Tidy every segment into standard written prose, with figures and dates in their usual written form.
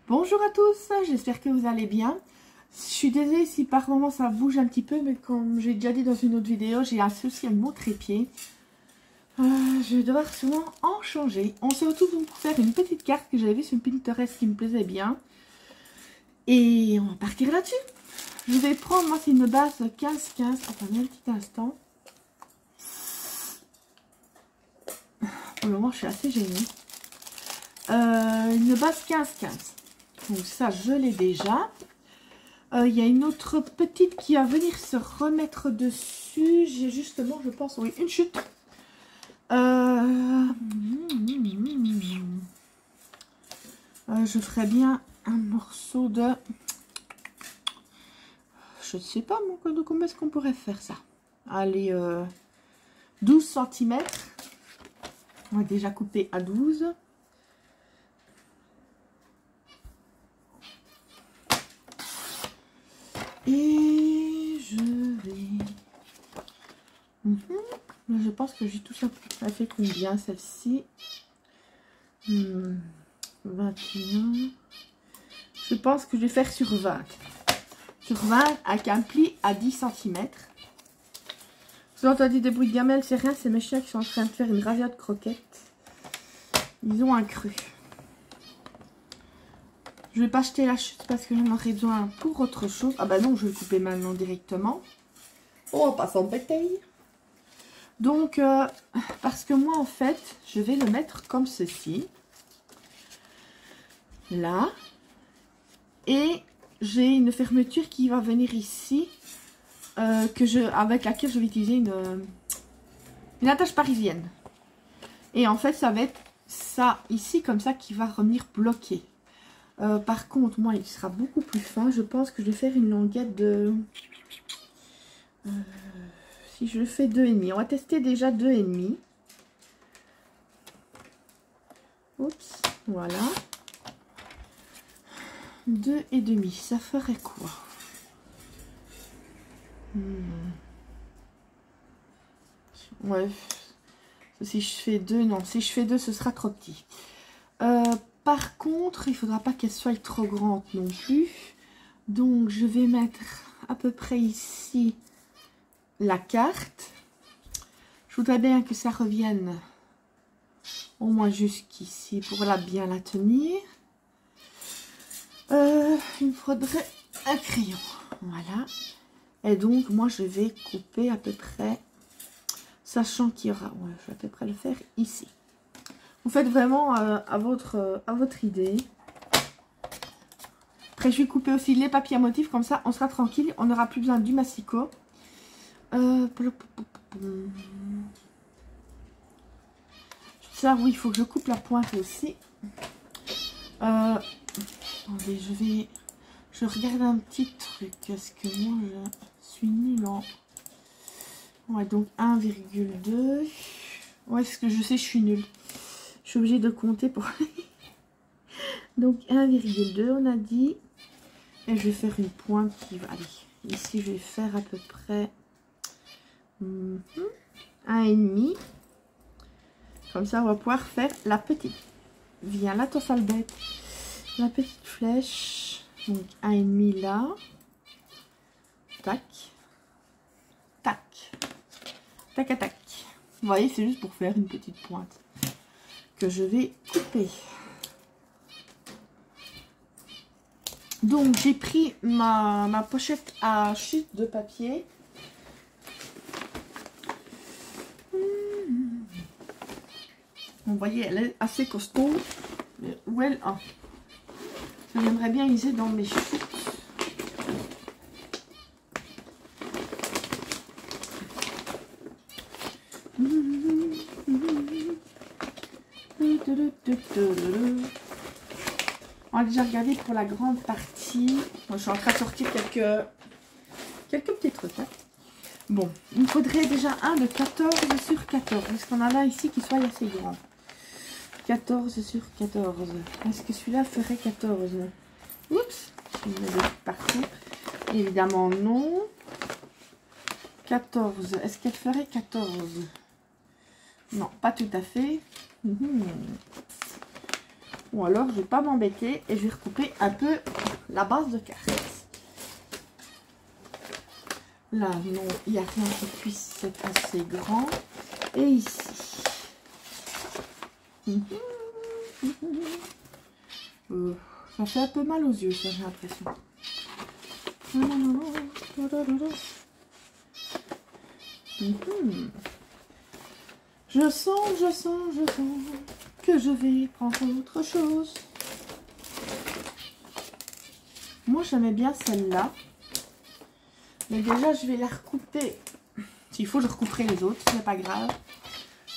Bonjour à tous, j'espère que vous allez bien. Je suis désolée si par moment ça bouge un petit peu, mais comme j'ai déjà dit dans une autre vidéo, j'ai un souci avec mon trépied. Je vais devoir souvent en changer. On se retrouve donc pour faire une petite carte que j'avais vue sur Pinterest qui me plaisait bien. Et on va partir là-dessus. Je vais prendre, moi c'est une base 15-15. Attendez un petit instant. Pour le moment je suis assez gênée. Une base 15-15. Donc ça je l'ai déjà. Il y a une autre petite qui va venir se remettre dessus. J'ai justement, je pense, oui, une chute. Je ferais bien un morceau de... Je ne sais pas, de combien est-ce qu'on pourrait faire ça. Allez, 12 cm. On va déjà couper à 12. Et je vais... Je pense que j'ai tout ça. Ça fait combien celle-ci? 21. Je pense que je vais faire sur 20. Sur 20 avec un pli à 10 cm. Vous entendez des bruits de gamelle, c'est rien, c'est mes chiens qui sont en train de faire une raviote croquette. Ils ont un cru. Je vais pas acheter la chute parce que j'en aurai besoin pour autre chose. Ah bah non, je vais le couper maintenant directement. On va pas s'embêter. Donc, parce que moi en fait, je vais le mettre comme ceci. Là. Et j'ai une fermeture qui va venir ici. Avec laquelle je vais utiliser une attache parisienne. Et en fait, ça va être ça ici comme ça qui va revenir bloquer. Par contre, moi, il sera beaucoup plus fin. Je pense que je vais faire une languette de... si je le fais 2,5. On va tester déjà 2,5. Oups, voilà. 2,5. Ça ferait quoi? Ouais. Si je fais 2, non. Si je fais 2, ce sera trop petit. Par contre, il ne faudra pas qu'elle soit trop grande non plus. Donc, je vais mettre à peu près ici la carte. Je voudrais bien que ça revienne au moins jusqu'ici pour bien la tenir. Il me faudrait un crayon. Voilà. Et donc, moi, je vais couper à peu près, sachant qu'il y aura... Ouais, je vais à peu près le faire ici. Vous faites vraiment à votre idée. Après, je vais couper aussi les papiers à motifs. Comme ça, on sera tranquille. On n'aura plus besoin du massicot. Ça, oui, il faut que je coupe la pointe aussi. Attendez, je regarde un petit truc. Est-ce que moi, je suis nulle en... Ouais, donc 1,2. Ouais, ce que je sais, je suis nulle. Je suis obligée de compter pour... Donc 1,2 on a dit. Et je vais faire une pointe qui va... Allez, ici je vais faire à peu près 1,5. Comme ça on va pouvoir faire la petite. Viens là ton sale bête. La petite flèche. Donc 1,5 là. Tac. Tac. Tac à tac. Vous voyez, c'est juste pour faire une petite pointe que je vais couper. Donc j'ai pris ma pochette à chute de papier. Vous voyez, elle est assez costaud. Mais où elle a? J'aimerais bien user dans mes chutes. On a déjà regardé pour la grande partie. Moi, je suis en train de sortir quelques petits trucs. Hein. Bon, il me faudrait déjà un de 14 sur 14. Est-ce qu'on en a ici qui soit assez grand? 14 sur 14. Est-ce que celui-là ferait 14? Oups, je mets de partout. Évidemment non. 14. Est-ce qu'elle ferait 14? Non, pas tout à fait. Ou alors, je vais pas m'embêter et je vais recouper un peu la base de cartes. Là, non, il n'y a rien qui puisse être assez grand. Et ici. Ça fait un peu mal aux yeux, ça, j'ai l'impression. Je sens que je vais prendre autre chose. Moi, j'aimais bien celle-là. Mais déjà, je vais la recouper. S'il faut, je recouperai les autres, ce n'est pas grave.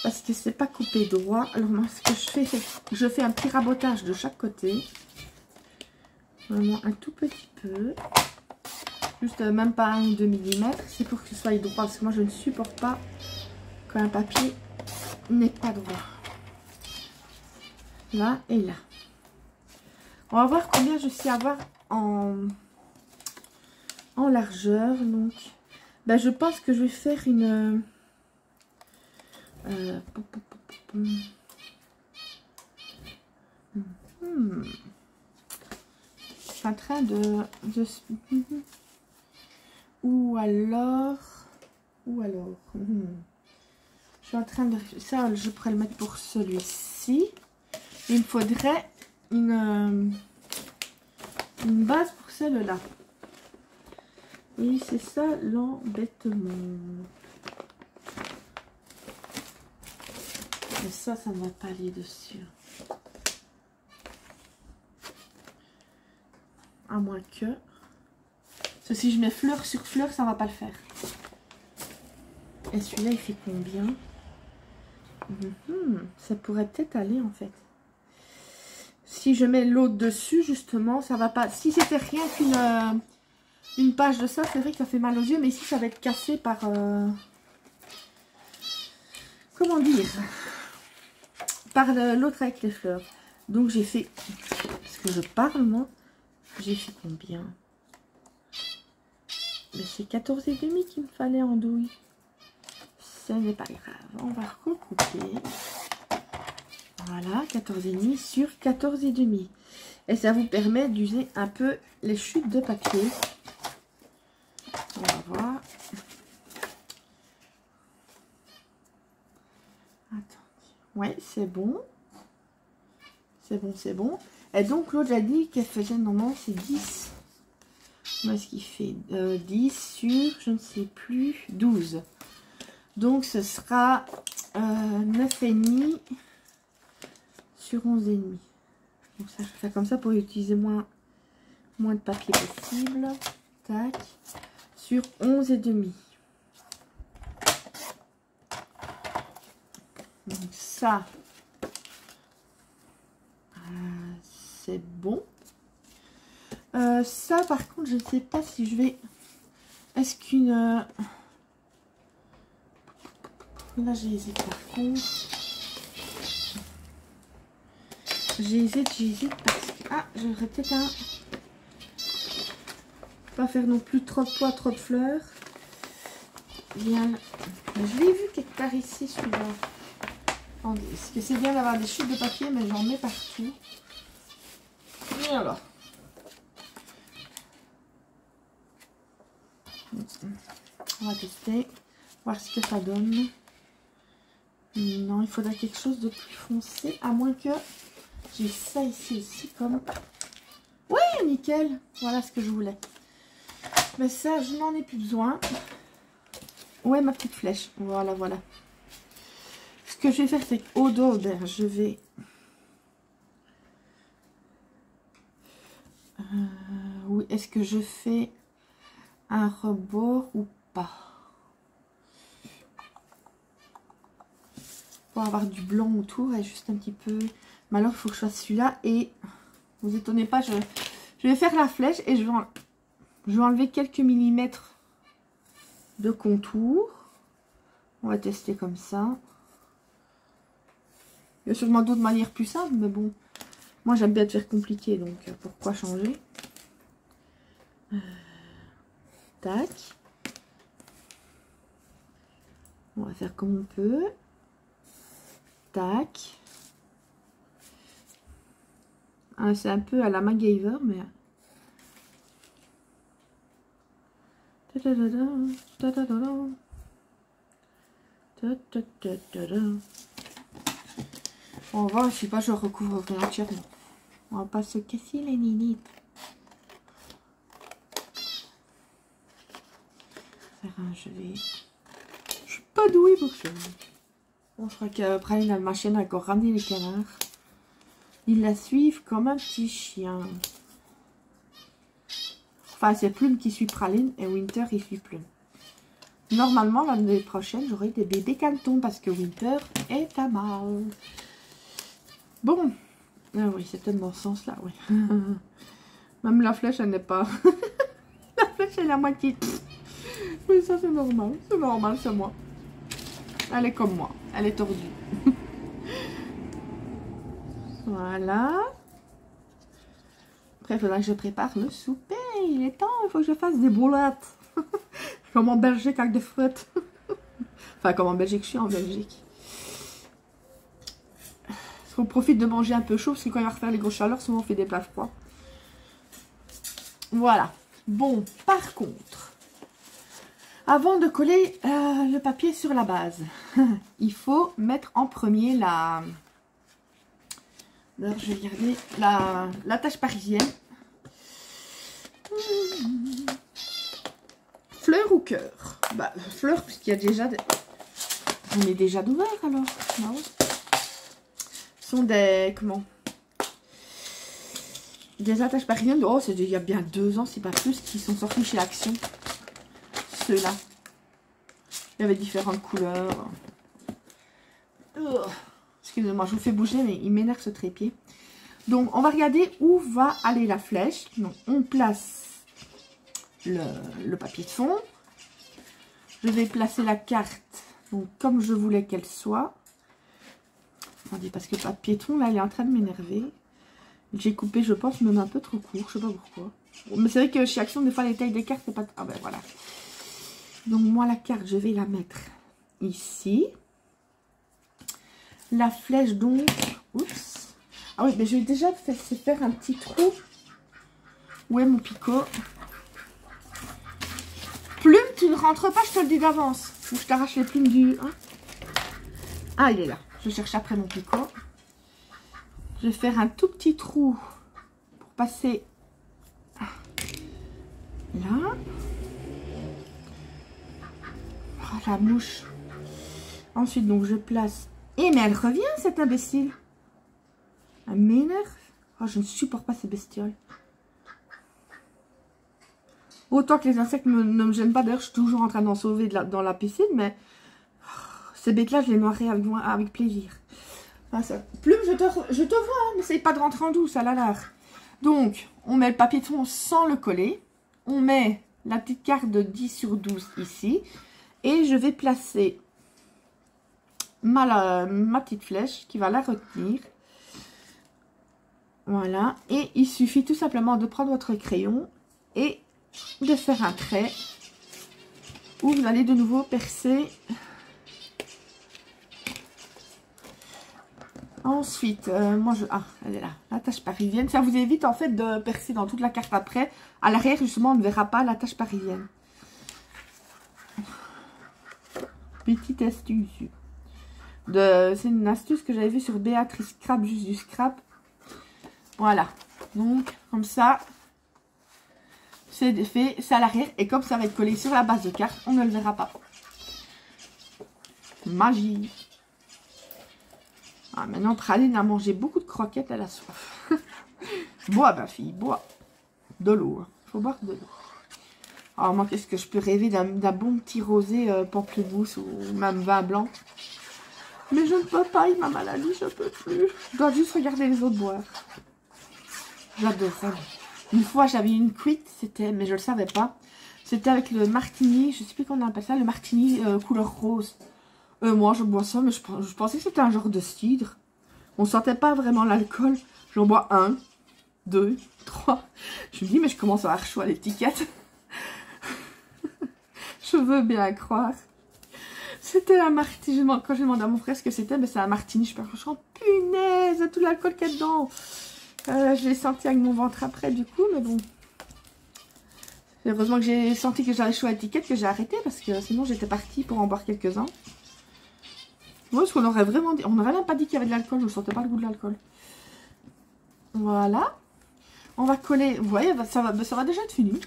Parce que c'est pas coupé droit. Alors, moi, ce que je fais, c'est que je fais un petit rabotage de chaque côté. Vraiment un tout petit peu. Juste même pas 1 ou 2 mm. C'est pour que ce soit droit. Parce que moi, je ne supporte pas quand un papier n'est pas droit. Là et là. On va voir combien je sais avoir en largeur. Donc, ben, je pense que je vais faire une... Je suis en train de... Ou alors... Je suis en train de... Ça, je pourrais le mettre pour celui-ci. Il me faudrait une base pour celle-là. Et c'est ça l'embêtement. Mais ça ne va pas aller dessus. À moins que... Parce que si je mets fleur sur fleur, ça ne va pas le faire. Et celui-là, il fait combien? Ça pourrait peut-être aller, en fait. Si je mets l'autre dessus, justement, ça va pas... Si c'était rien qu'une une page de ça, c'est vrai que ça fait mal aux yeux. Mais ici, ça va être cassé par... Comment dire? Par l'autre avec les fleurs. Donc, j'ai fait... Parce que je parle, moi. J'ai fait combien? Mais c'est 14,5 qu'il me fallait en douille. Ce n'est pas grave. On va recouper. Voilà, 14,5 sur 14,5. Et ça vous permet d'user un peu les chutes de papier. On va voir. Attendez. Ouais, c'est bon. C'est bon, c'est bon. Et donc, l'autre, j'ai dit qu'elle faisait normalement, c'est 10. Moi, ce qui fait 10 sur, je ne sais plus, 12. Donc, ce sera 9,5 sur 11,5. Donc, ça, je fais comme ça pour utiliser moins de papier possible. Tac. Sur 11,5. Donc, ça, c'est bon. Ça, par contre, je ne sais pas si je vais... Est-ce qu'une... Là, j'hésite par contre. J'hésite parce que... Ah, j'aurais peut-être un... Pas faire non plus trop de poids, trop de fleurs. Bien. Je l'ai vu quelque part ici, celui-là. Parce que c'est bien d'avoir des chutes de papier, mais j'en mets partout. Et alors. On va tester. Voir ce que ça donne. Non, il faudra quelque chose de plus foncé. À moins que j'ai ça ici aussi comme... Oui, nickel. Voilà ce que je voulais. Mais ça, je n'en ai plus besoin. Ouais, ma petite flèche. Voilà, voilà. Ce que je vais faire, c'est qu'au dos, je vais... oui, est-ce que je fais un rebord ou pas? Pour avoir du blanc autour et juste un petit peu... Mais alors, il faut que je fasse celui-là. Et vous étonnez pas, je vais faire la flèche et je vais enlever quelques millimètres de contour. On va tester comme ça. Il y a sûrement d'autres manières plus simples, mais bon, moi j'aime bien te faire compliqué, donc pourquoi changer? Tac. On va faire comme on peut. Tac. Hein, c'est un peu à la MacGyver, mais... On va voir, je sais pas, je recouvre entièrement. On va pas se casser les ninites. Je suis pas douée pour ça. Bon, je crois qu'après, ma chienne a encore ramené les canards. Ils la suivent comme un petit chien. Enfin, c'est Plume qui suit Praline et Winter il suit Plume. Normalement, l'année prochaine, j'aurai des bébés cantons parce que Winter est à mal. Bon. Ah oui, c'était dans ce sens-là, oui. Même la flèche, elle n'est pas... la flèche, elle est à moitié... Mais ça, c'est normal. C'est normal, c'est moi. Elle est comme moi. Elle est tordue. Voilà. Après, il faudra que je prépare le souper. Il est temps, il faut que je fasse des boulettes. Comme en Belgique avec des frites. Enfin, comme en Belgique, je suis en Belgique. Parce qu'on profite de manger un peu chaud, parce que quand il va refaire les grosses chaleurs, souvent on fait des plats froids. Voilà. Bon, par contre, avant de coller le papier sur la base, il faut mettre en premier la... Alors, je vais regarder la tâche parisienne. Fleur ou cœur? Bah, fleur, puisqu'il y a déjà... On est déjà d'ouvert, alors. Bah, ouais. Ce sont des... Comment? Des attaches parisiennes. Oh, c'est il y a bien 2 ans, c'est pas plus, qui sont sortis chez Action. Ceux-là. Il y avait différentes couleurs. Excusez-moi, je vous fais bouger, mais il m'énerve ce trépied. Donc, on va regarder où va aller la flèche. Donc, on place le papier de fond. Je vais placer la carte, donc comme je voulais qu'elle soit. Attendez, parce que le papier de fond, là, il est en train de m'énerver. J'ai coupé, je pense, même un peu trop court. Je sais pas pourquoi. Mais c'est vrai que chez Action, des fois, les tailles des cartes, c'est pas... Ah ben, voilà. Donc, moi, la carte, je vais la mettre ici. La flèche, donc... Oups. Ah oui, mais je vais déjà faire un petit trou. Où est mon picot? Plume, tu ne rentres pas, je te le dis d'avance. Ou je t'arrache les plumes du... Hein? Ah, il est là. Je cherche après mon picot. Je vais faire un tout petit trou pour passer là. Oh, la mouche. Ensuite, donc, je place... Eh, mais elle revient, cette imbécile. Elle m'énerve. Oh, je ne supporte pas ces bestioles. Autant que les insectes ne me gênent pas. D'ailleurs, je suis toujours en train d'en sauver dans la piscine. Mais ces bêtes-là, je les noierai avec plaisir. Enfin, ça... Plume, je te vois. Hein, n'essaye pas de rentrer en douce, à la larre. Donc, on met le papier de fond sans le coller. On met la petite carte de 10 sur 12 ici. Et je vais placer ma petite flèche qui va la retenir. Voilà. Et il suffit tout simplement de prendre votre crayon et de faire un trait où vous allez de nouveau percer. Ensuite, moi je... Ah, elle est là, la tache parisienne. Ça vous évite en fait de percer dans toute la carte après. À l'arrière, justement, on ne verra pas la tache parisienne. Petite astuce. C'est une astuce que j'avais vue sur Béatrice Scrap, juste du scrap. Voilà. Donc, comme ça, c'est fait, c'est à l'arrière. Et comme ça va être collé sur la base de carte, on ne le verra pas. Magie. Ah, maintenant, Praline a mangé beaucoup de croquettes, elle a soif. Bois, ma fille, bois. De l'eau. Il faut boire de l'eau. Alors, moi, qu'est-ce que je peux rêver d'un bon petit rosé pamplemousse ou même vin blanc. Mais je ne peux pas, il m'a maladie, je ne peux plus. Je dois juste regarder les autres boire. J'adore ça. Une fois, j'avais une cuite, c'était, mais je ne le savais pas. C'était avec le martini, je ne sais plus comment on appelle ça, le martini couleur rose. Moi, je bois ça, mais je pensais que c'était un genre de cidre. On ne sentait pas vraiment l'alcool. J'en bois 1, 2, 3. Je me dis, mais je commence à avoir chaud à l'étiquette. Je veux bien croire. C'était la martini. Quand j'ai demandé à mon frère ce que c'était, ben c'est un martini. Je suis pas punaise, tout l'alcool qu'il y a dedans. Je l'ai senti avec mon ventre après du coup, mais bon. Heureusement que j'ai senti que j'avais chaud à l'étiquette, que j'ai arrêté, parce que sinon j'étais partie pour en boire quelques-uns. Oui, parce qu'on aurait vraiment dit, on n'aurait même pas dit qu'il y avait de l'alcool, je ne sentais pas le goût de l'alcool. Voilà. On va coller, vous voyez, ça va déjà être fini.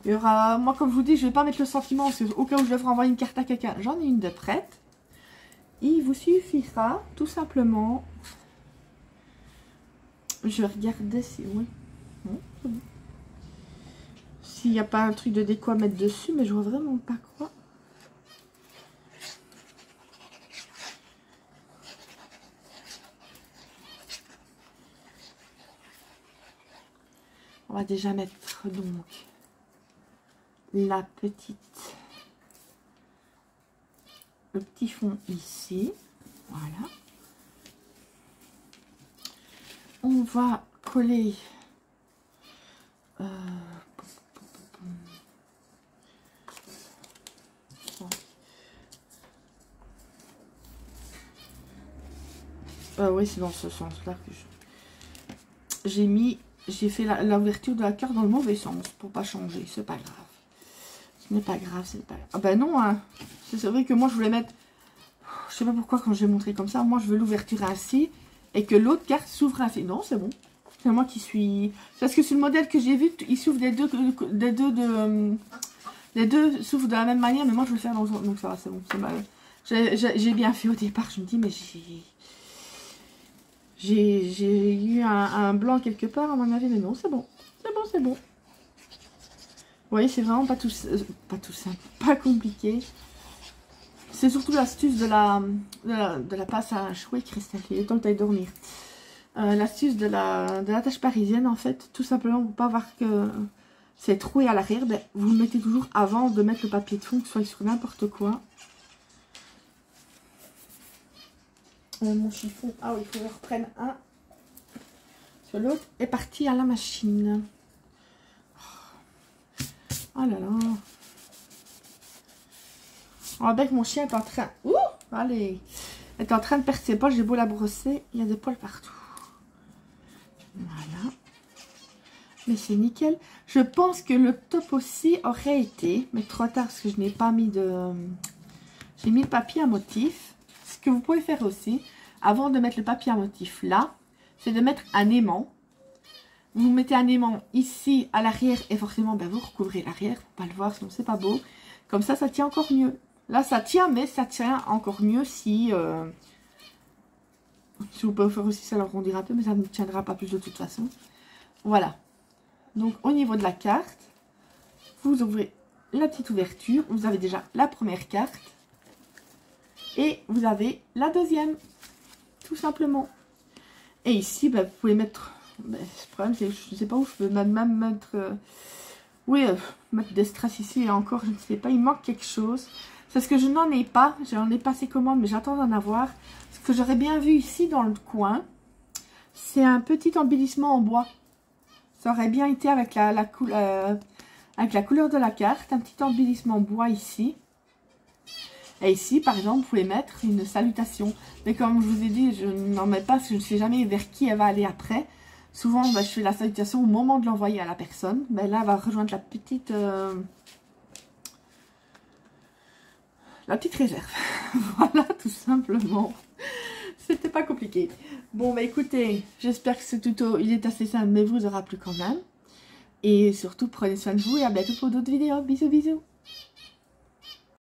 Il y aura, moi comme je vous dis, je ne vais pas mettre le sentiment, parce qu'au cas où je devrais envoyer une carte à quelqu'un, j'en ai une de prête. Il vous suffira, tout simplement. Je vais regarder si, oui. Non, c'est bon. S'il n'y a pas un truc de déco à mettre dessus, mais je vois vraiment pas quoi. On va déjà mettre donc la petite, le petit fond ici. Voilà. On va coller oui, c'est dans ce sens-là que j'ai fait l'ouverture de la carte dans le mauvais sens pour pas changer. C'est pas grave. Ce n'est pas grave, c'est pas grave. Ah ben non, hein. C'est vrai que moi je voulais mettre, je sais pas pourquoi quand je vais montrer comme ça, moi je veux l'ouverture ainsi et que l'autre carte s'ouvre ainsi. Non, c'est bon. C'est moi qui suis. Parce que sur le modèle que j'ai vu, il s'ouvre les deux s'ouvrent de la même manière, mais moi je veux le faire dans le... Donc ça va, c'est bon. J'ai bien fait au départ. Je me dis, mais j'ai eu un blanc quelque part à mon avis, mais non, c'est bon. C'est bon, c'est bon. Vous voyez, c'est vraiment pas tout simple, pas compliqué. C'est surtout l'astuce de la passe à chouette, Christelle, il est temps que tu ailles dormir. L'astuce de la tâche parisienne, en fait, tout simplement pour pas voir que c'est troué à l'arrière, ben, vous le mettez toujours avant de mettre le papier de fond, que ce soit sur n'importe quoi. Mon chiffon, ah oui, il faut que je reprenne un. Sur l'autre est parti à la machine. Oh là là. On va bien que mon chien est en train... Ouh, allez. Est en train de perdre ses poils. J'ai beau la brosser, il y a des poils partout. Voilà. Mais c'est nickel. Je pense que le top aussi aurait été, mais trop tard parce que je n'ai pas mis de... J'ai mis le papier à motif. Ce que vous pouvez faire aussi, avant de mettre le papier à motif là, c'est de mettre un aimant. Vous mettez un aimant ici à l'arrière et forcément ben, vous recouvrez l'arrière pour pas le voir, sinon c'est pas beau. Comme ça tient encore mieux. Là ça tient, mais ça tient encore mieux si vous pouvez faire aussi ça l'arrondir un peu, mais ça ne tiendra pas plus de toute façon. Voilà. Donc au niveau de la carte, vous ouvrez la petite ouverture. Vous avez déjà la première carte et vous avez la deuxième, tout simplement. Et ici, ben, vous pouvez mettre... Ben, le problème, c'est que je ne sais pas où je peux même mettre... oui, mettre des strass ici et encore, je ne sais pas. Il manque quelque chose. C'est parce que je n'en ai pas. J'en ai pas assez commande, mais j'attends d'en avoir. Ce que j'aurais bien vu ici dans le coin, c'est un petit embellissement en bois. Ça aurait bien été avec la couleur de la carte. Un petit embellissement en bois ici. Et ici, par exemple, vous pouvez mettre une salutation. Mais comme je vous ai dit, je n'en mets pas parce que je ne sais jamais vers qui elle va aller après. Souvent, ben, je fais la salutation au moment de l'envoyer à la personne. Ben, là, elle va rejoindre la petite réserve. Voilà, tout simplement. C'était pas compliqué. Bon, bah écoutez, j'espère que ce tuto, il est assez simple, mais vous aura plu quand même. Et surtout, prenez soin de vous et à bientôt pour d'autres vidéos. Bisous, bisous.